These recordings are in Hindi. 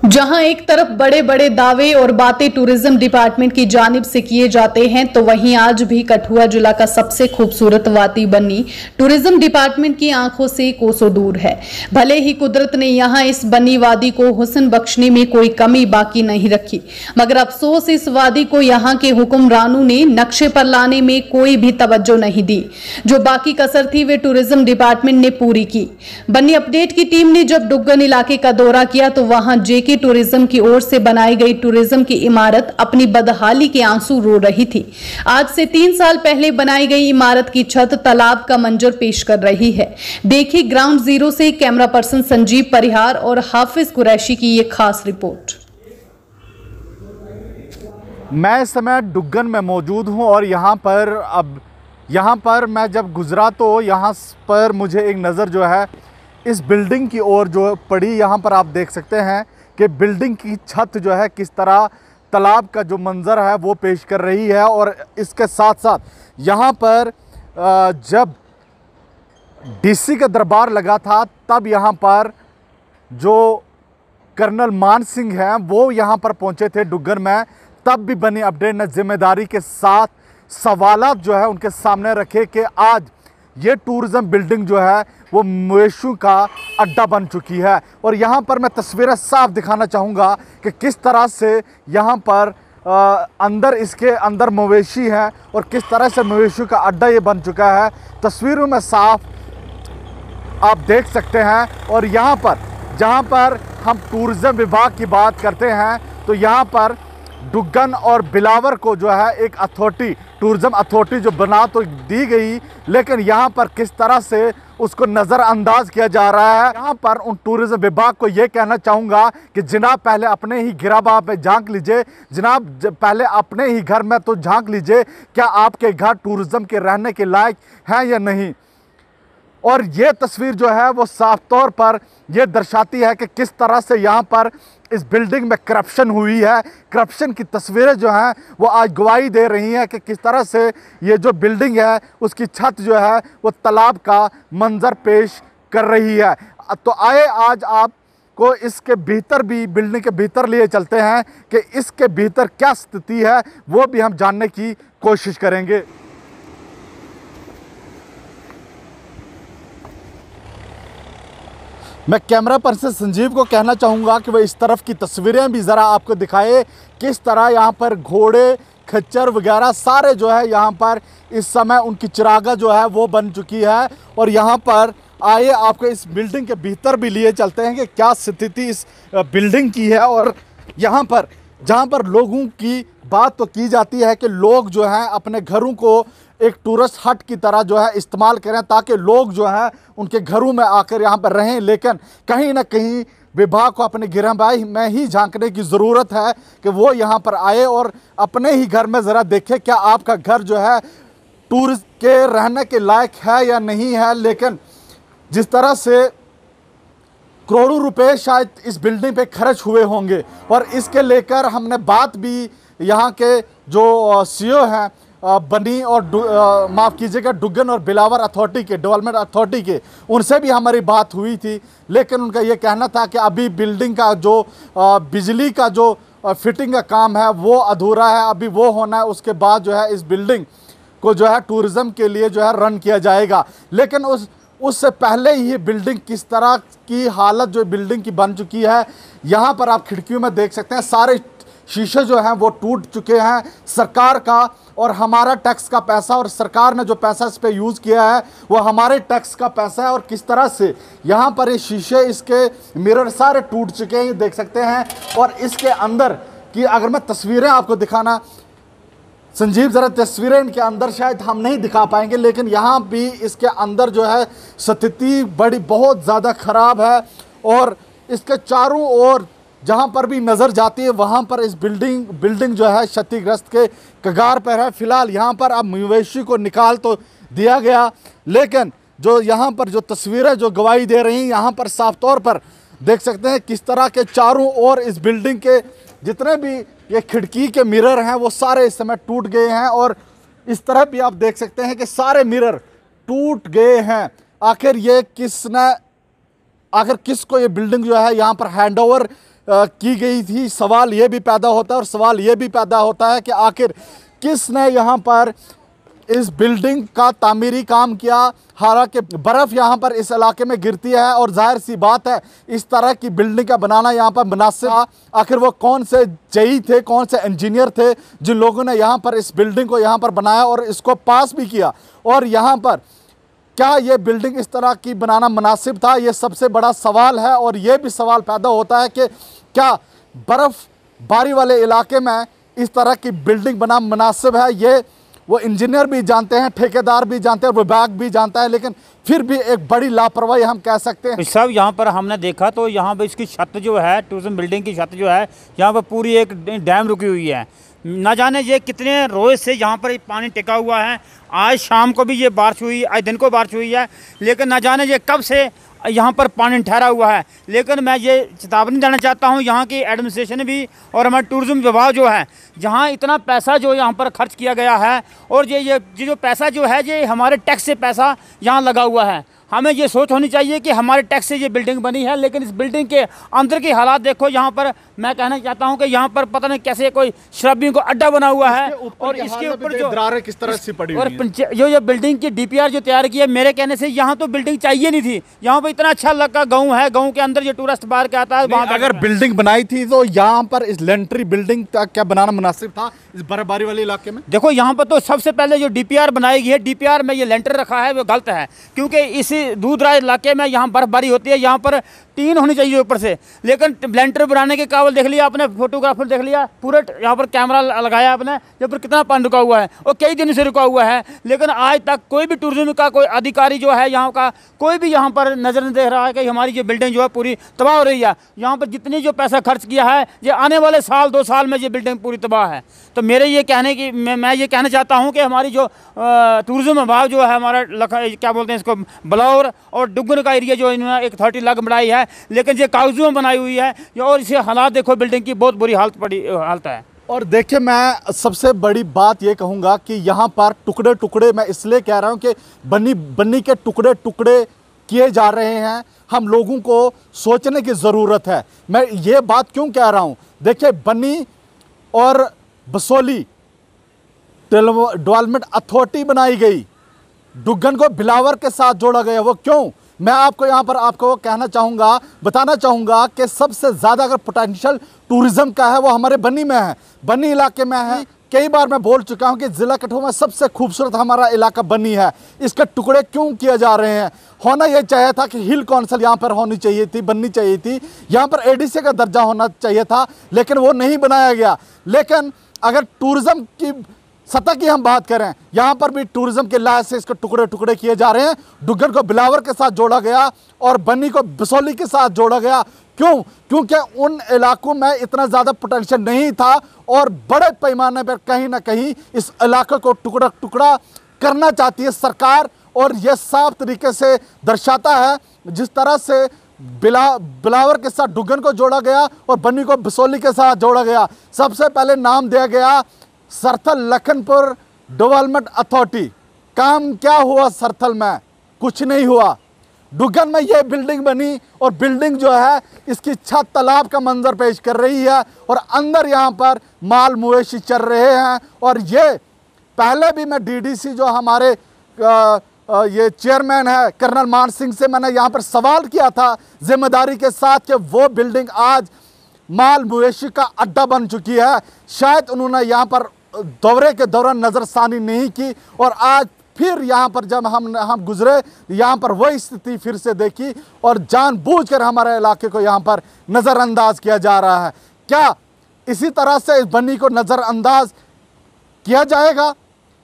जहां एक तरफ बड़े बड़े दावे और बातें टूरिज्म डिपार्टमेंट की जानिब से किए जाते हैं, तो वहीं आज भी कठुआ जिला का सबसे खूबसूरत वादी बन्नी टूरिज्म डिपार्टमेंट की आंखों से कोसों दूर है। भले ही कुदरत ने यहां इस बन्नी वादी को हुस्न बख्शने में कोई कमी बाकी नहीं रखी, मगर अफसोस इस वादी को यहां के हुक्मरानों ने नक्शे पर लाने में कोई भी तवज्जो नहीं दी। जो बाकी कसर थी वे टूरिज्म डिपार्टमेंट ने पूरी की। बन्नी अपडेट की टीम ने जब डुग्गन इलाके का दौरा किया तो वहां जेके टूरिज्म की ओर से बनाई गई टूरिज्म की इमारत अपनी बदहाली के आंसू रो रही थी। आज से 3 साल पहले बनाई गई इमारत की छत तालाब का मंजर पेश कर रही है। देखिए ग्राउंड जीरो से कैमरा पर्सन संजीव परिहार और हाफिज कुरैशी की ये खास रिपोर्ट। मैं इस समय डुग्गन में मौजूद हूं और यहाँ पर मैं जब गुजरा तो यहाँ पर मुझे एक नज़र जो है इस बिल्डिंग की ओर जो पड़ी। यहाँ पर आप देख सकते हैं कि बिल्डिंग की छत जो है किस तरह तालाब का जो मंज़र है वो पेश कर रही है। और इसके साथ साथ यहाँ पर जब डीसी का दरबार लगा था तब यहाँ पर जो कर्नल मान सिंह हैं वो यहाँ पर पहुँचे थे डुग्गन में। तब भी बनी अपडेट ने जिम्मेदारी के साथ सवालात जो है उनके सामने रखे कि आज ये टूरिज़्म बिल्डिंग जो है वो मवेशियों का अड्डा बन चुकी है। और यहाँ पर मैं तस्वीरें साफ दिखाना चाहूँगा कि किस तरह से यहाँ पर इसके अंदर मवेशी हैं और किस तरह से मवेशियों का अड्डा ये बन चुका है। तस्वीरों में साफ आप देख सकते हैं। और यहाँ पर जहाँ पर हम टूरिज़्म विभाग की बात करते हैं तो यहाँ पर डुग्गन और बिलावर को जो है एक अथॉरिटी, टूरिज़्म अथॉरिटी जो बना तो दी गई, लेकिन यहाँ पर किस तरह से उसको नज़रअंदाज किया जा रहा है। यहाँ पर उन टूरिज़्म विभाग को ये कहना चाहूँगा कि जनाब पहले अपने ही गिराबां पे झांक लीजिए, जनाब पहले अपने ही घर में तो झांक लीजिए, क्या आपके घर टूरिज़्म के रहने के लायक हैं या नहीं। और ये तस्वीर जो है वो साफ तौर पर ये दर्शाती है कि किस तरह से यहाँ पर इस बिल्डिंग में करप्शन हुई है। करप्शन की तस्वीरें जो हैं वो आज गवाही दे रही हैं कि किस तरह से ये जो बिल्डिंग है उसकी छत जो है वो तालाब का मंजर पेश कर रही है। तो आए आज आपको इसके भीतर भी, बिल्डिंग के भीतर लिए चलते हैं कि इसके भीतर क्या स्थिति है वो भी हम जानने की कोशिश करेंगे। मैं कैमरा पर्सन संजीव को कहना चाहूँगा कि वह इस तरफ की तस्वीरें भी ज़रा आपको दिखाए किस तरह यहाँ पर घोड़े, खच्चर वगैरह सारे जो है यहाँ पर इस समय उनकी चिरागा जो है वो बन चुकी है। और यहाँ पर आइए आपको इस बिल्डिंग के भीतर भी लिए चलते हैं कि क्या स्थिति इस बिल्डिंग की है। और यहाँ पर जहाँ पर लोगों की बात तो की जाती है कि लोग जो हैं अपने घरों को एक टूरिस्ट हट की तरह जो है इस्तेमाल करें ताकि लोग जो हैं उनके घरों में आकर यहाँ पर रहें, लेकिन कहीं ना कहीं विभाग को अपने गिरहबाई में ही झांकने की ज़रूरत है कि वो यहाँ पर आए और अपने ही घर में ज़रा देखें क्या आपका घर जो है टूरिस्ट के रहने के लायक है या नहीं है। लेकिन जिस तरह से करोड़ों रुपए शायद इस बिल्डिंग पे खर्च हुए होंगे और इसके लेकर हमने बात भी यहाँ के जो सीईओ हैं बनी और माफ़ कीजिएगा डुग्गन और बिलावर अथॉरिटी के, डेवलपमेंट अथॉरिटी के, उनसे भी हमारी बात हुई थी। लेकिन उनका ये कहना था कि अभी बिल्डिंग का जो बिजली का जो फिटिंग का काम है वो अधूरा है, अभी वो होना है, उसके बाद जो है इस बिल्डिंग को जो है टूरिज़्म के लिए जो है रन किया जाएगा। लेकिन उससे पहले ही ये बिल्डिंग किस तरह की हालत जो बिल्डिंग की बन चुकी है। यहाँ पर आप खिड़कियों में देख सकते हैं सारे शीशे जो हैं वो टूट चुके हैं। सरकार का और हमारा टैक्स का पैसा, और सरकार ने जो पैसा इस पे यूज़ किया है वो हमारे टैक्स का पैसा है। और किस तरह से यहाँ पर ये शीशे, इसके मिरर सारे टूट चुके हैं, ये देख सकते हैं। और इसके अंदर की अगर मैं तस्वीरें आपको दिखाना संजीव, ज़रा तस्वीरें इनके अंदर शायद हम नहीं दिखा पाएंगे, लेकिन यहाँ भी इसके अंदर जो है स्थिति बहुत ज़्यादा ख़राब है। और इसके चारों ओर जहाँ पर भी नज़र जाती है वहाँ पर इस बिल्डिंग जो है क्षतिग्रस्त के कगार पर है। फ़िलहाल यहाँ पर अब मवेशी को निकाल तो दिया गया, लेकिन जो यहाँ पर जो तस्वीरें जो गवाही दे रही हैं यहाँ पर साफ तौर पर देख सकते हैं किस तरह के चारों ओर इस बिल्डिंग के जितने भी ये खिड़की के मिरर हैं वो सारे इस समय टूट गए हैं। और इस तरह भी आप देख सकते हैं कि सारे मिरर टूट गए हैं। आखिर किसको ये बिल्डिंग जो है यहाँ पर हैंडओवर की गई थी। सवाल ये भी पैदा होता है और सवाल ये भी पैदा होता है कि आखिर किसने यहाँ पर इस बिल्डिंग का तामीरी काम किया। हालांकि बर्फ़ यहाँ पर इस इलाके में गिरती है और जाहिर सी बात है इस तरह की बिल्डिंग का बनाना यहाँ पर मुनासिब था। आखिर वो कौन से जेई थे, कौन से इंजीनियर थे जिन लोगों ने यहाँ पर इस बिल्डिंग को यहाँ पर बनाया और इसको पास भी किया, और यहाँ पर क्या ये बिल्डिंग इस तरह की बनाना मुनासिब था, ये सबसे बड़ा सवाल है। और ये भी सवाल पैदा होता है कि क्या बर्फ़बारी वाले इलाके में इस तरह की बिल्डिंग बनाना मुनासिब है। ये वो इंजीनियर भी जानते हैं, ठेकेदार भी जानते हैं, विभाग भी जानता है, लेकिन फिर भी एक बड़ी लापरवाही हम कह सकते हैं। सब यहाँ पर हमने देखा तो यहाँ पर इसकी छत जो है, टूरिज्म बिल्डिंग की छत जो है, यहाँ पर पूरी एक डैम रुकी हुई है। ना जाने ये कितने रोज़ से यहाँ पर पानी टिका हुआ है। आज शाम को भी ये बारिश हुई, आज दिन को बारिश हुई है, लेकिन ना जाने ये कब से यहाँ पर पानी ठहरा हुआ है। लेकिन मैं ये चेतावनी देना चाहता हूँ यहाँ की एडमिनिस्ट्रेशन भी और हमारे टूरिज़्म विभाग जो है, जहाँ इतना पैसा जो यहाँ पर खर्च किया गया है, और ये जो पैसा जो है ये हमारे टैक्स से पैसा यहाँ लगा हुआ है। हमें ये सोच होनी चाहिए कि हमारे टैक्स से ये बिल्डिंग बनी है, लेकिन इस बिल्डिंग के अंदर की हालात देखो। यहाँ पर मैं कहना चाहता हूँ कि यहाँ पर पता नहीं कैसे कोई शराबियों को अड्डा बना हुआ है, और इसके ऊपर जो दरारें किस तरह से पड़ी हुई हैं। जो ये बिल्डिंग की डीपीआर जो तैयार की है, मेरे कहने से यहाँ तो बिल्डिंग चाहिए नहीं थी। यहाँ पर इतना अच्छा लगा गाँव है, गाँव के अंदर जो टूरिस्ट बाहर के आता है वहाँ अगर बिल्डिंग बनाई थी तो यहाँ पर इस लेंट्री बिल्डिंग का क्या बनाना मुनासिब था इस बर्फबारी वाले इलाके में। देखो यहाँ पर तो सबसे पहले जो डीपीआर बनाई गई है, डीपीआर में ये लेंटर रखा है वो गलत है, क्योंकि इसी दूर-दराज इलाके में यहाँ बर्फबारी होती है, यहाँ पर टीन होनी चाहिए ऊपर से। लेकिन लेंटर बनाने के काबिल देख लिया आपने, फोटोग्राफर देख लिया, पूरा यहाँ पर कैमरा लगाया आपने, यहाँ पर कितना पानी रुका हुआ है और कई दिन से रुका हुआ है। लेकिन आज तक कोई भी टूरिज्म का कोई अधिकारी जो है यहाँ का, कोई भी यहाँ पर नज़र नहीं दे रहा है कि हमारी जो बिल्डिंग जो है पूरी तबाह हो रही है। यहाँ पर जितनी जो पैसा खर्च किया है, ये आने वाले साल 2 साल में ये बिल्डिंग पूरी तबाह है। तो मेरे ये कहने की मैं ये कहना चाहता हूँ कि हमारी जो टूरिज्म विभाग जो है हमारा क्या बोलते हैं इसको, बलौर और डुगन का एरिया जो इन्होंने एक 30 लाख बनाई है, लेकिन ये कागजों में बनाई हुई है। और इसे हालात देखो, बिल्डिंग की बहुत बुरी हालत है। और देखिए, मैं सबसे बड़ी बात ये कहूँगा कि यहाँ पर टुकड़े टुकड़े, मैं इसलिए कह रहा हूँ कि बन्नी के टुकड़े टुकड़े किए जा रहे हैं। हम लोगों को सोचने की ज़रूरत है। मैं ये बात क्यों कह रहा हूँ, देखिए बन्नी और बसोली डेवलपमेंट अथॉरिटी बनाई गई, डुग्गन को बिलावर के साथ जोड़ा गया। वो क्यों, मैं आपको यहाँ पर आपको कहना चाहूँगा, बताना चाहूँगा कि सबसे ज़्यादा अगर पोटेंशियल टूरिज़्म का है वो हमारे बन्नी में है, बन्नी इलाके में है। कई बार मैं बोल चुका हूँ कि ज़िला कठुआ में सबसे खूबसूरत हमारा इलाका बन्नी है। इसके टुकड़े क्यों किए जा रहे हैं? होना ये चाहिए था कि हिल कौंसिल यहाँ पर होनी चाहिए थी, बननी चाहिए थी, यहाँ पर एडीसी का दर्जा होना चाहिए था, लेकिन वो नहीं बनाया गया। लेकिन अगर टूरिज़्म की सतह की हम बात करें, यहाँ पर भी टूरिज्म के लिहाज से इसके टुकड़े टुकड़े किए जा रहे हैं। डुग्गन को बिलावर के साथ जोड़ा गया और बन्नी को बसोली के साथ जोड़ा गया। क्यों? क्योंकि उन इलाकों में इतना ज़्यादा पोटेंशियल नहीं था और बड़े पैमाने पर कहीं ना कहीं इस इलाके को टुकड़ा टुकड़ा करना चाहती है सरकार। और यह साफ तरीके से दर्शाता है जिस तरह से बिलावर के साथ डुग्गन को जोड़ा गया और बन्नी को बसोली के साथ जोड़ा गया। सबसे पहले नाम दिया गया सरथल लखनपुर डेवलपमेंट अथॉरिटी। काम क्या हुआ सरथल में? कुछ नहीं हुआ। डुग्गन में ये बिल्डिंग बनी और बिल्डिंग जो है इसकी छत तालाब का मंजर पेश कर रही है और अंदर यहाँ पर माल मवेशी चल रहे हैं। और ये पहले भी मैं डीडीसी जो हमारे ये चेयरमैन है कर्नल मान सिंह से मैंने यहाँ पर सवाल किया था जिम्मेदारी के साथ कि वो बिल्डिंग आज माल मवेशी का अड्डा बन चुकी है। शायद उन्होंने यहाँ पर दौरे के दौरान नज़रसानी नहीं की और आज फिर यहाँ पर जब हम गुजरे यहाँ पर वही स्थिति फिर से देखी और जानबूझकर हमारे इलाके को यहाँ पर नज़रअंदाज किया जा रहा है। क्या इसी तरह से इस बन्नी को नज़रअंदाज किया जाएगा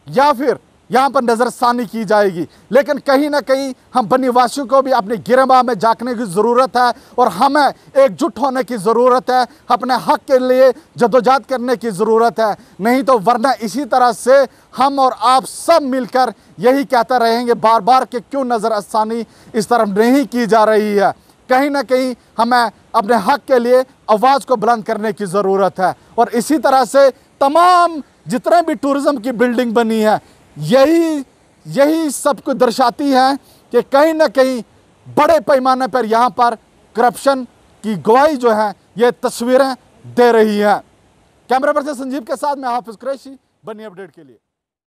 या फिर यहाँ पर नज़रसानी की जाएगी? लेकिन कहीं ना कहीं हम बन्नी वासियों को भी अपनी गिरबाह में झांकने की ज़रूरत है और हमें एकजुट होने की ज़रूरत है, अपने हक़ के लिए जदोजहद करने की ज़रूरत है। नहीं तो वरना इसी तरह से हम और आप सब मिलकर यही कहते रहेंगे बार बार कि क्यों नज़रसानी इस तरफ नहीं की जा रही है। कहीं ना कहीं हमें अपने हक़ के लिए आवाज़ को बुलंद करने की ज़रूरत है। और इसी तरह से तमाम जितने भी टूरिज़्म की बिल्डिंग बनी है यही सब कुछ दर्शाती है कि कहीं ना कहीं बड़े पैमाने पर यहाँ पर करप्शन की गवाही जो है ये तस्वीरें दे रही हैं। कैमरा पर्सन संजीव के साथ मैं हाफिज कुरैशी, बनी अपडेट के लिए।